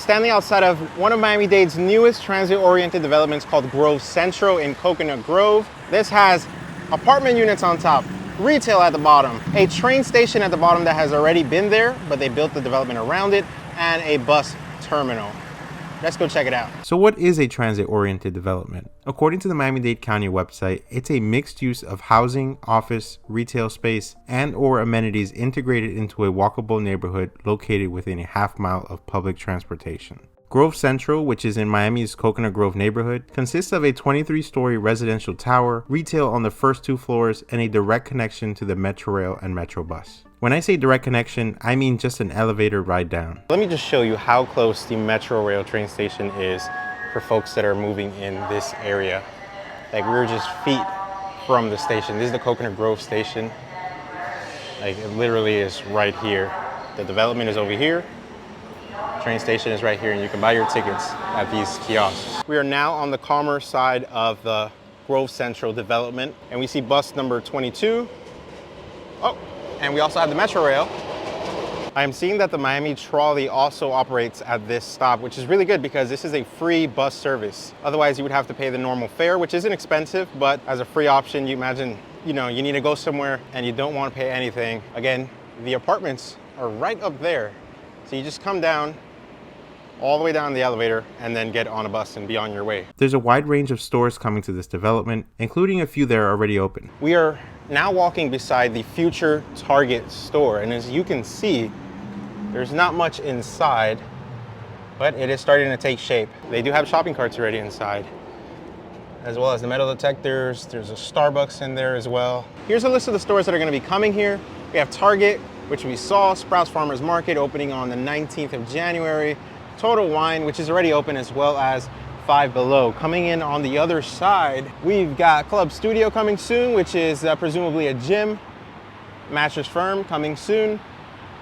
standing outside of one of Miami-Dade's newest transit-oriented developments called Grove Central in Coconut Grove. This has apartment units on top, retail at the bottom, a train station at the bottom that has already been there, but they built the development around it, and a bus terminal. Let's go check it out. So what is a transit-oriented development? According to the Miami-Dade County website, it's a mixed use of housing, office, retail space, and or amenities integrated into a walkable neighborhood located within a half-mile of public transportation. Grove Central, which is in Miami's Coconut Grove neighborhood, consists of a 23-story residential tower, retail on the first 2 floors, and a direct connection to the Metrorail and Metrobus. When I say direct connection, I mean just an elevator ride down. Let me just show you how close the Metrorail train station is for folks that are moving in this area. Like, we're just feet from the station. This is the Coconut Grove station. Like, it literally is right here. The development is over here. Train station is right here, and you can buy your tickets at these kiosks. We are now on the Commerce side of the Grove Central development, and we see bus number 22. Oh, and we also have the Metrorail. I am seeing that the Miami Trolley also operates at this stop, which is really good because this is a free bus service. Otherwise, you would have to pay the normal fare, which isn't expensive, but as a free option, you imagine, you need to go somewhere and you don't want to pay anything. Again, the apartments are right up there. So you just come down, all the way down the elevator, and then get on a bus and be on your way. There's a wide range of stores coming to this development, including a few that are already open. We are now walking beside the future Target store, and as you can see, there's not much inside, but it is starting to take shape. They do have shopping carts already inside, as well as the metal detectors. There's a Starbucks in there as well. Here's a list of the stores that are going to be coming here. We have Target, which we saw, Sprouts Farmers Market opening on the 19th of January, Total Wine, which is already open, as well as Five Below. Coming in on the other side, we've got Club Studio coming soon, which is presumably a gym. Mattress Firm coming soon,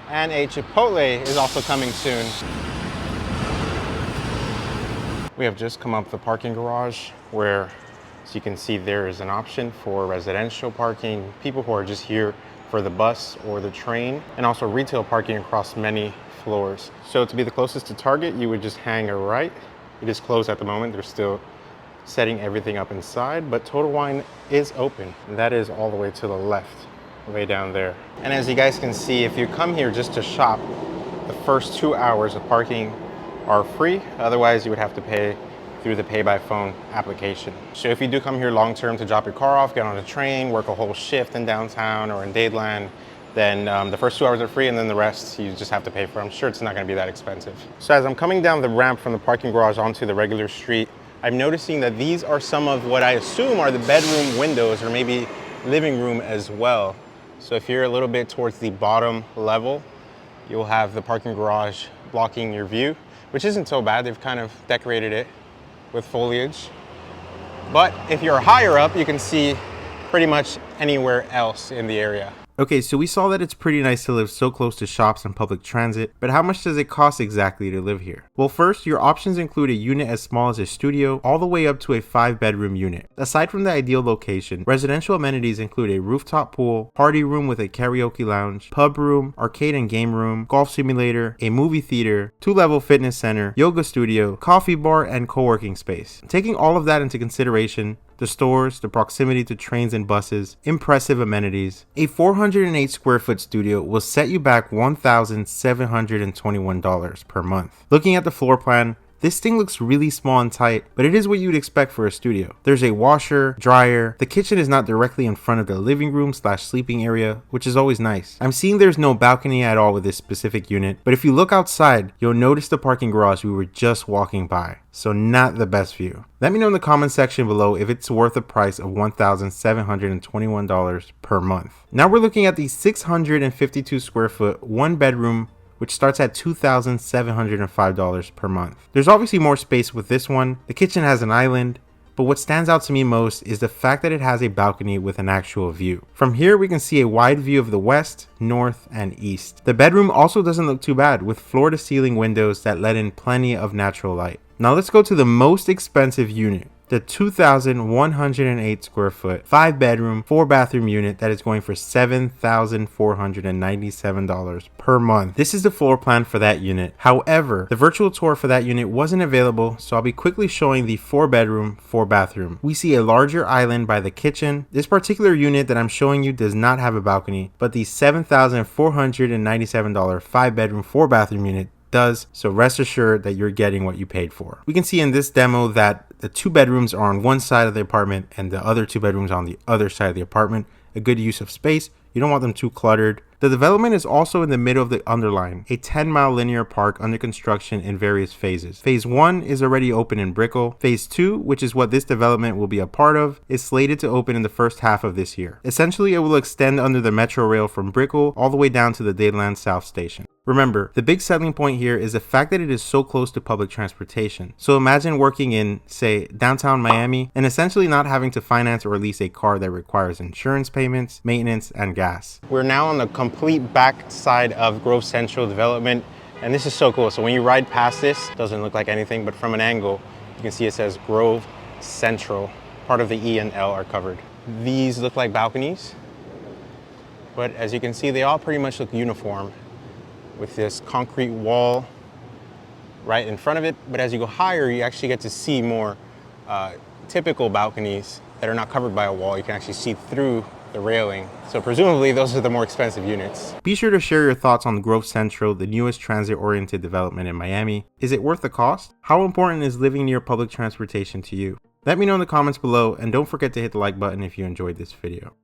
and a Chipotle is also coming soon. We have just come up the parking garage where, as you can see, there is an option for residential parking, people who are just here for the bus or the train, and also retail parking across many floors. So to be the closest to Target, you would just hang a right. It is closed at the moment. They're still setting everything up inside, but Total Wine is open. And that is all the way to the left, way down there. And as you guys can see, if you come here just to shop, the first 2 hours of parking are free. Otherwise, you would have to pay through the pay by phone application. So if you do come here long term to drop your car off, get on a train, work a whole shift in downtown or in Dadeland, then the first 2 hours are free, and then the rest you just have to pay for. I'm sure it's not going to be that expensive. So as I'm coming down the ramp from the parking garage onto the regular street, I'm noticing that these are some of what I assume are the bedroom windows, or maybe living room as well. So if you're a little bit towards the bottom level, you'll have the parking garage blocking your view, which isn't so bad. They've kind of decorated it with foliage. But if you're higher up, you can see pretty much anywhere else in the area. Okay, so we saw that it's pretty nice to live so close to shops and public transit, but how much does it cost exactly to live here? Well, first, your options include a unit as small as a studio, all the way up to a 5-bedroom unit. Aside from the ideal location, residential amenities include a rooftop pool, party room with a karaoke lounge, pub room, arcade and game room, golf simulator, a movie theater, 2-level fitness center, yoga studio, coffee bar, and co-working space. Taking all of that into consideration, the stores, the proximity to trains and buses, impressive amenities, a 408 square foot studio will set you back $1,721 per month. Looking at the floor plan, this thing looks really small and tight, but it is what you'd expect for a studio. There's a washer, dryer, the kitchen is not directly in front of the living room / sleeping area, which is always nice. I'm seeing there's no balcony at all with this specific unit, but if you look outside, you'll notice the parking garage we were just walking by. So not the best view. Let me know in the comment section below if it's worth the price of $1,721 per month. Now we're looking at the 652 square foot 1-bedroom, which starts at $2,705 per month. There's obviously more space with this one. The kitchen has an island, but what stands out to me most is the fact that it has a balcony with an actual view. From here, we can see a wide view of the west, north, and east. The bedroom also doesn't look too bad, with floor-to-ceiling windows that let in plenty of natural light. Now let's go to the most expensive unit, the 2,108 square foot, 5-bedroom, 4-bathroom unit that is going for $7,497 per month. This is the floor plan for that unit. However, the virtual tour for that unit wasn't available, so I'll be quickly showing the 4-bedroom, 4-bathroom. We see a larger island by the kitchen. This particular unit that I'm showing you does not have a balcony, but the $7,497 5-bedroom, 4-bathroom unit does, so rest assured that you're getting what you paid for. We can see in this demo that the 2 bedrooms are on one side of the apartment and the other 2 bedrooms on the other side of the apartment. A good use of space. You don't want them too cluttered. The development is also in the middle of the underline, a 10-mile linear park under construction in various phases. Phase 1 is already open in Brickell. Phase 2, which is what this development will be a part of, is slated to open in the first half of this year. Essentially, it will extend under the Metrorail from Brickell all the way down to the Dadeland South Station. Remember, the big selling point here is the fact that it is so close to public transportation. So imagine working in, say, downtown Miami and essentially not having to finance or lease a car that requires insurance payments, maintenance, and gas. We're now on the complete back side of Grove Central development, and this is so cool. So when you ride past this, it doesn't look like anything, but from an angle, you can see it says Grove Central. Part of the E and L are covered. These look like balconies, but as you can see, they all pretty much look uniform, with this concrete wall right in front of it. But as you go higher, you actually get to see more typical balconies that are not covered by a wall. You can actually see through the railing. So presumably those are the more expensive units. Be sure to share your thoughts on Grove Central, the newest transit-oriented development in Miami. Is it worth the cost? How important is living near public transportation to you? Let me know in the comments below, and don't forget to hit the like button if you enjoyed this video.